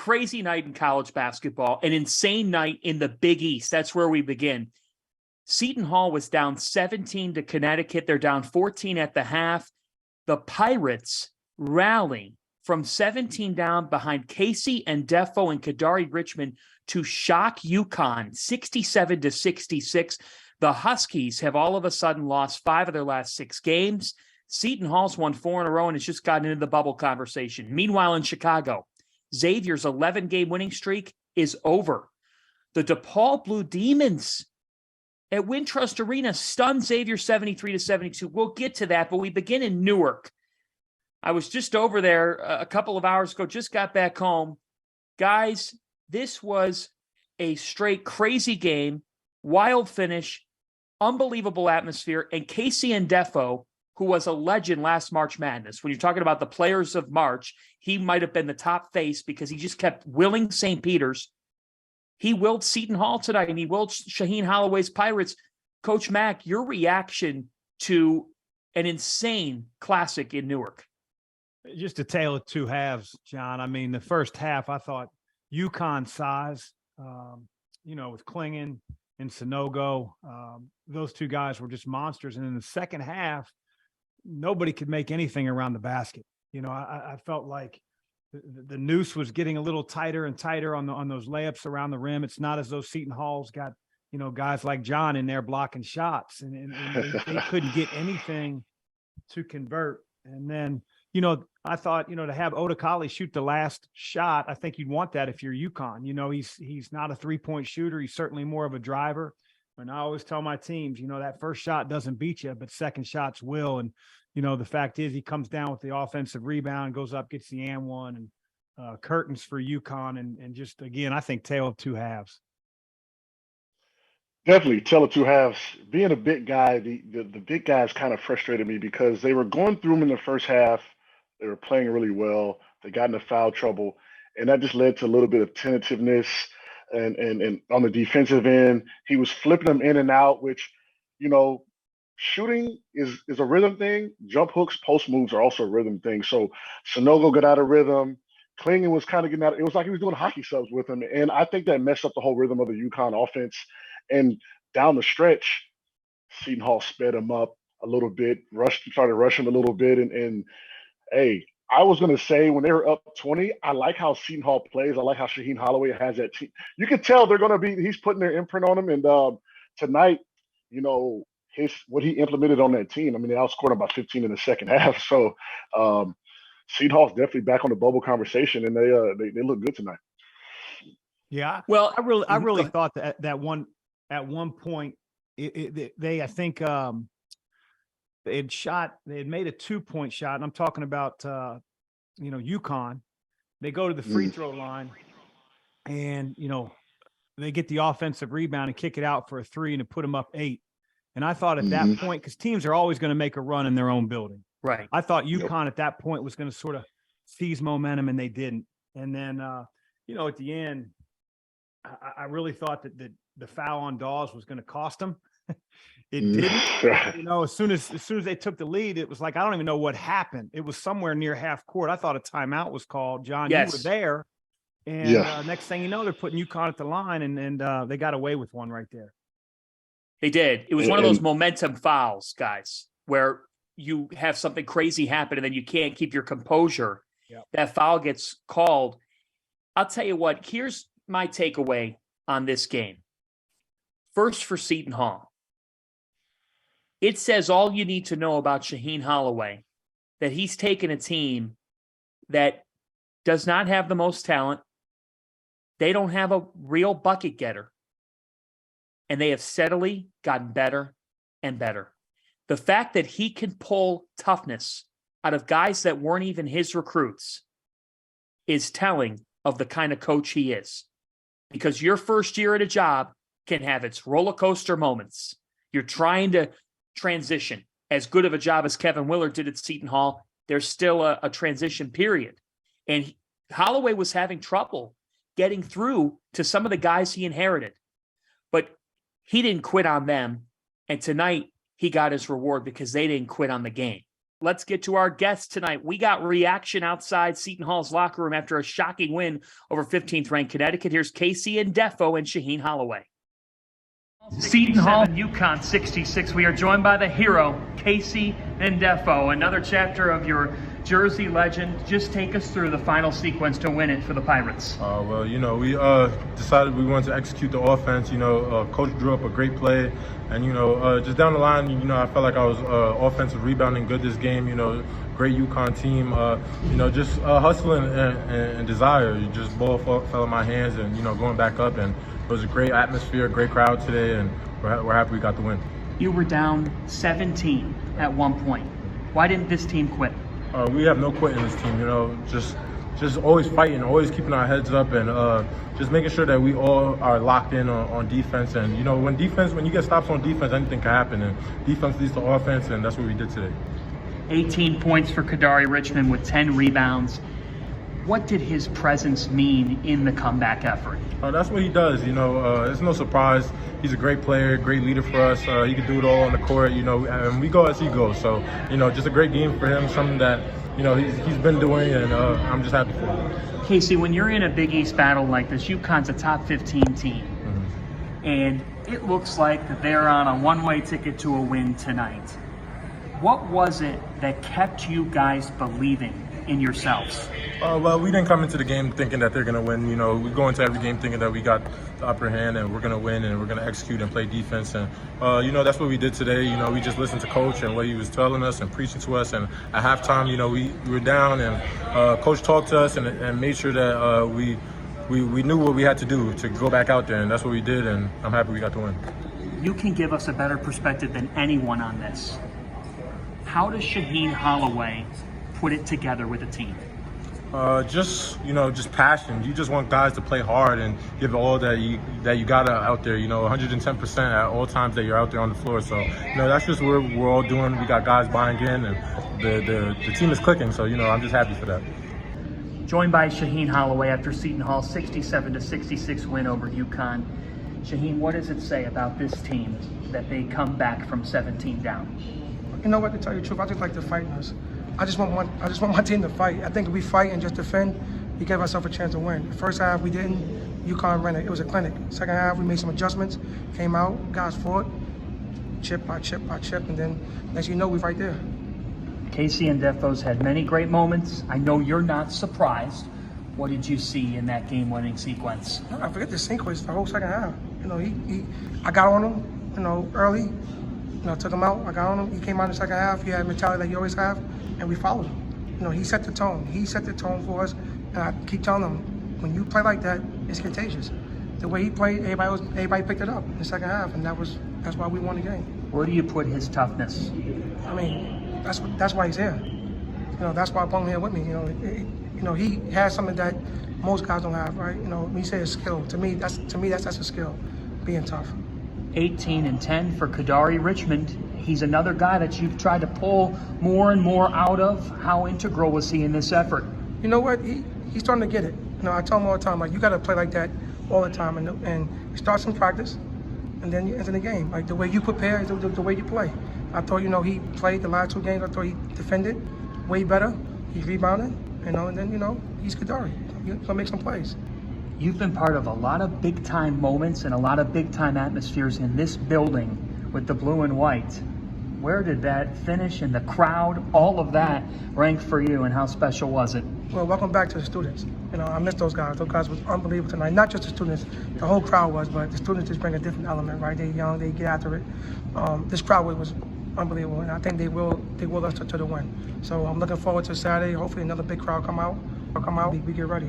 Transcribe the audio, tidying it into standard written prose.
crazy night in college basketball, an insane night in the Big East. That's where we begin. Seton Hall was down 17 to Connecticut. They're down 14 at the half. The Pirates rally from 17 down behind Casey and Defo and Kadari Richmond to shock UConn 67 to 66. The Huskies have all of a sudden lost 5 of their last 6 games. Seton Hall's won 4 in a row and has just gotten into the bubble conversation. Meanwhile, in Chicago, Xavier's 11-game winning streak is over. The DePaul Blue Demons at Wintrust Arena stunned Xavier 73 to 72. We'll get to that, but we begin in Newark. I was just over there a couple of hours ago, just got back home. Guys, this was a straight crazy game, wild finish, unbelievable atmosphere, and Casey and Defo, who was a legend last March Madness. When you're talking about the players of March, he might have been the top face because he just kept willing St. Peter's. He willed Seton Hall tonight, and he willed Shaheen Holloway's Pirates. Coach Mack, your reaction to an insane classic in Newark? Just a tale of two halves, John. I mean, the first half, I thought UConn size, with Klingon and Sonogo, those two guys were just monsters. And in the second half, nobody could make anything around the basket. I felt like the noose was getting a little tighter and tighter on those layups around the rim. It's not as though Seton Hall's got, guys like John in there blocking shots, and they couldn't get anything to convert. And then, I thought, to have Odakali shoot the last shot, I think you'd want that if you're UConn. He's not a three-point shooter. He's certainly more of a driver. And I always tell my teams, that first shot doesn't beat you, but second shots will. And, the fact is he comes down with the offensive rebound, goes up, gets the and one, and curtains for UConn. And just, again, I think tale of two halves. Definitely tale of two halves. Being a big guy, the big guys kind of frustrated me because they were going through them in the first half. They were playing really well. They got into foul trouble, and that just led to a little bit of tentativeness. And on the defensive end, he was flipping them in and out, which, shooting is a rhythm thing. Jump hooks, post moves are also a rhythm thing. So Sonogo got out of rhythm. Klingon was kind of getting out. It was like he was doing hockey subs with him, and I think that messed up the whole rhythm of the UConn offense. And down the stretch, Seton Hall sped him up a little bit, started rushing a little bit, and hey, I was going to say when they were up 20, I like how Seton Hall plays. I like how Shaheen Holloway has that team. You can tell they're going to he's putting their imprint on them. And tonight, what he implemented on that team, I mean, they outscored him by 15 in the second half. So Seton Hall's definitely back on the bubble conversation, and they look good tonight. Yeah. Well, I really thought that at one point, I think they had made a 2-point shot, and I'm talking about, UConn. They go to the free throw line, and, they get the offensive rebound and kick it out for a 3 and to put them up 8. And I thought at that point, because teams are always going to make a run in their own building. Right. I thought UConn at that point was going to sort of seize momentum, and they didn't. And then, at the end, I really thought that the foul on Dawes was going to cost them. It didn't. As soon as they took the lead, it was like, I don't even know what happened. It was somewhere near half court. I thought a timeout was called. John, yes. You were there. And next thing you know, they're putting UConn at the line, and they got away with one right there. They did. It was one of those momentum fouls, guys, where you have something crazy happen and then you can't keep your composure. Yep. That foul gets called. I'll tell you what, here's my takeaway on this game. First, for Seton Hall, it says all you need to know about Shaheen Holloway, that he's taken a team that does not have the most talent. They don't have a real bucket getter. And they have steadily gotten better and better. The fact that he can pull toughness out of guys that weren't even his recruits is telling of the kind of coach he is. Because your first year at a job can have its roller coaster moments. You're trying to transition. As good of a job as Kevin Willard did at Seton Hall, there's still a transition period. And Holloway was having trouble getting through to some of the guys he inherited. But he didn't quit on them. And tonight he got his reward because they didn't quit on the game. Let's get to our guests tonight. We got reaction outside Seton Hall's locker room after a shocking win over 15th ranked Connecticut. Here's Casey and Defo and Shaheen Holloway. Seton Hall, UConn 66. We are joined by the hero, Casey and Defo. Another chapter of your Jersey legend. Just take us through the final sequence to win it for the Pirates. Well, we decided we wanted to execute the offense. Coach drew up a great play. And, just down the line, I felt like I was offensive rebounding good this game. Great UConn team. Just hustling and desire. Just ball fell in my hands and, going back up. And it was a great atmosphere, great crowd today. And we're happy we got the win. You were down 17 at one point. Why didn't this team quit? We have no quit in this team, just always fighting, always keeping our heads up, and just making sure that we all are locked in on defense. And when you get stops on defense, anything can happen, and defense leads to offense, and that's what we did today. 18 points for Kadari Richmond with 10 rebounds. What did his presence mean in the comeback effort? That's what he does. It's no surprise. He's a great player, great leader for us. He can do it all on the court, and we go as he goes. So, just a great game for him, something that, he's been doing, and I'm just happy for him. Casey, when you're in a Big East battle like this, UConn's a top 15 team, and it looks like they're on a one-way ticket to a win tonight. What was it that kept you guys believing in yourselves? Well, we didn't come into the game thinking that they're going to win. We go into every game thinking that we got the upper hand and we're going to win and we're going to execute and play defense. And, that's what we did today. We just listened to Coach and what he was telling us and preaching to us. And at halftime, we were down and Coach talked to us and made sure that we knew what we had to do to go back out there. And that's what we did. And I'm happy we got the win. You can give us a better perspective than anyone on this. How does Shaheen Holloway put it together with a team? Just passion. You just want guys to play hard and give all that you got out there. 110% at all times that you're out there on the floor. So that's just what we're all doing. We got guys buying in, and the team is clicking. So I'm just happy for that. Joined by Shaheen Holloway after Seton Hall 67-66 win over UConn. Shaheen, what does it say about this team that they come back from 17 down? You know what, to tell you the truth, I just like to fight us. I just want my team to fight. I think if we fight and just defend, we give ourselves a chance to win. The first half we didn't. UConn ran it. It was a clinic. Second half we made some adjustments, came out, guys fought, chip by chip by chip, and then as you know, we right there. Casey and Defo's had many great moments. I know you're not surprised. What did you see in that game-winning sequence? No, I forget the sequence. The whole second half. I got on him, early. Took him out. I got on him. He came out in the second half. He had a mentality like you always have, and we followed him. He set the tone. He set the tone for us, and I keep telling him, when you play like that, it's contagious. The way he played, everybody picked it up in the second half, and that's why we won the game. Where do you put his toughness? That's why he's here. That's why I brought him here with me. He has something that most guys don't have, right? When you say a skill, to me that's a skill, being tough. 18 and 10 for Kadari Richmond. He's another guy that you've tried to pull more and more out of. How integral was he in this effort? You know what? He's starting to get it. I tell him all the time, you got to play like that all the time, and it starts in practice, and then you enter the game. The way you prepare is the way you play. I thought, he played the last two games. I thought he defended way better. He rebounded, and then, he's Kadari. He's going to make some plays. You've been part of a lot of big-time moments and a lot of big-time atmospheres in this building with the blue and white. Where did that finish and the crowd, all of that, rank for you, and how special was it? Well, welcome back to the students. I miss those guys. Those guys was unbelievable tonight. Not just the students, the whole crowd was, but the students just bring a different element, right? They're young, they get after it. This crowd was unbelievable, and I think they will us to the win. So I'm looking forward to Saturday. Hopefully another big crowd come out. We get ready.